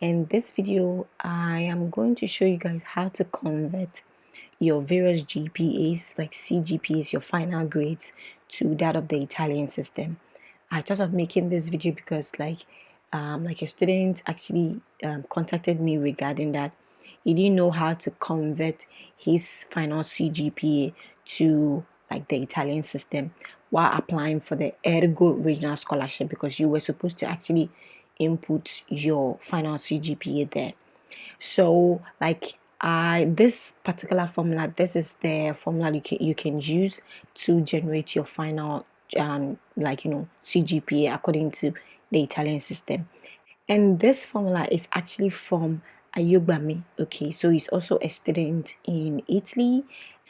In this video, I am going to show you guys how to convert your various GPAs, like CGPAs, your final grades, to that of the Italian system. I thought of making this video because like a student actually contacted me regarding that. He didn't know how to convert his final CGPA to like the Italian system while applying for the Ergo Regional Scholarship, because you were supposed to actually input your final CGPA there. So like this particular formula, this is the formula you can use to generate your final CGPA according to the Italian system. And this formula is actually from Ayobami. Okay, so he's also a student in Italy,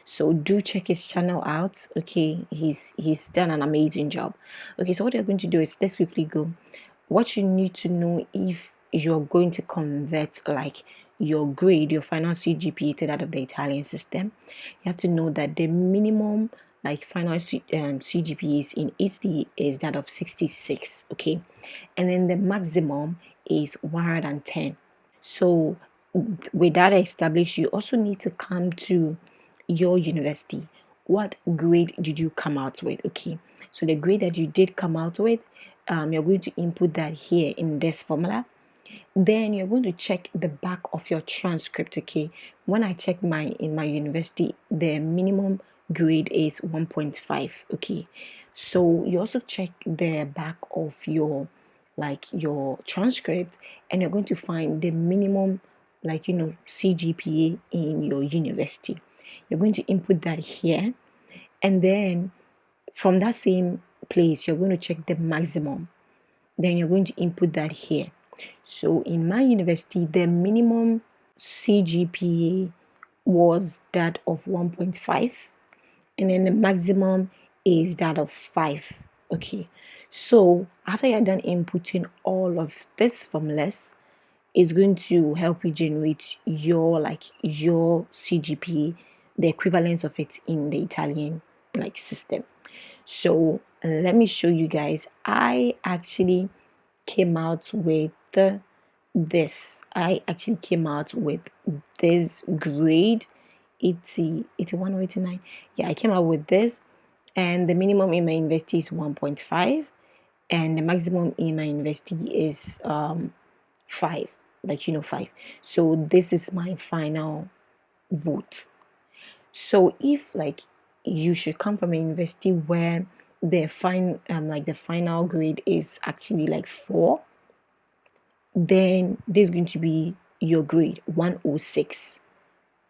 so do check his channel out. Okay, he's done an amazing job. Okay, so what you're going to do is, let's quickly go. What you need to know if you're going to convert like your grade, your final CGPA, to that of the Italian system, you have to know that the minimum like final CGPAs in Italy is that of 66. Okay, and then the maximum is 110. So with that established, you also need to come to your university. What grade did you come out with? Okay, so the grade that you did come out with, you're going to input that here in this formula. Then you're going to check the back of your transcript. Okay, when I check in my university, the minimum grade is 1.5. Okay, so you also check the back of your transcript, and you're going to find the minimum CGPA in your university. You're going to input that here, and then from that same place you're going to check the maximum. Then you're going to input that here. So in my university, the minimum CGPA was that of 1.5, and then the maximum is that of 5. Okay, so after you're done inputting all of these formulas, it's going to help you generate your CGPA, the equivalence of it in the Italian system. So let me show you guys. I actually came out with this. I actually came out with this grade 80, 81 or 89. Yeah, I came out with this, and the minimum in my university is 1.5, and the maximum in my university is 5, 5. So this is my final vote. So if you should come from a university where the final grade is actually 4, then this is going to be your grade 106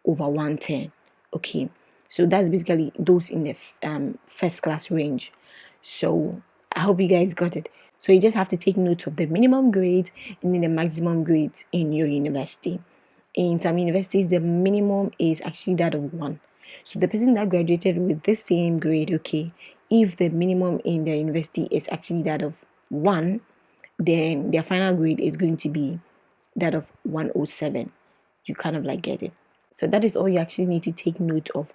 over 110. Okay, so that's basically those in the first class range. So I hope you guys got it. So you just have to take note of the minimum grade and then the maximum grades in your university. In some universities, the minimum is actually that of 1. So the person that graduated with the same grade, okay, if the minimum in their university is actually that of 1, then their final grade is going to be that of 107. You kind of get it. So that is all you actually need to take note of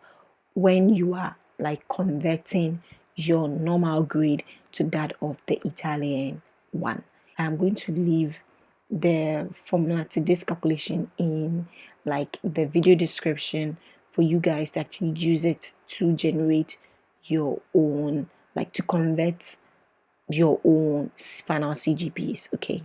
when you are converting your normal grade to that of the Italian one. I'm going to leave the formula to this calculation in the video description for you guys to actually use it to generate your own, to convert your own final CGPAs. Okay.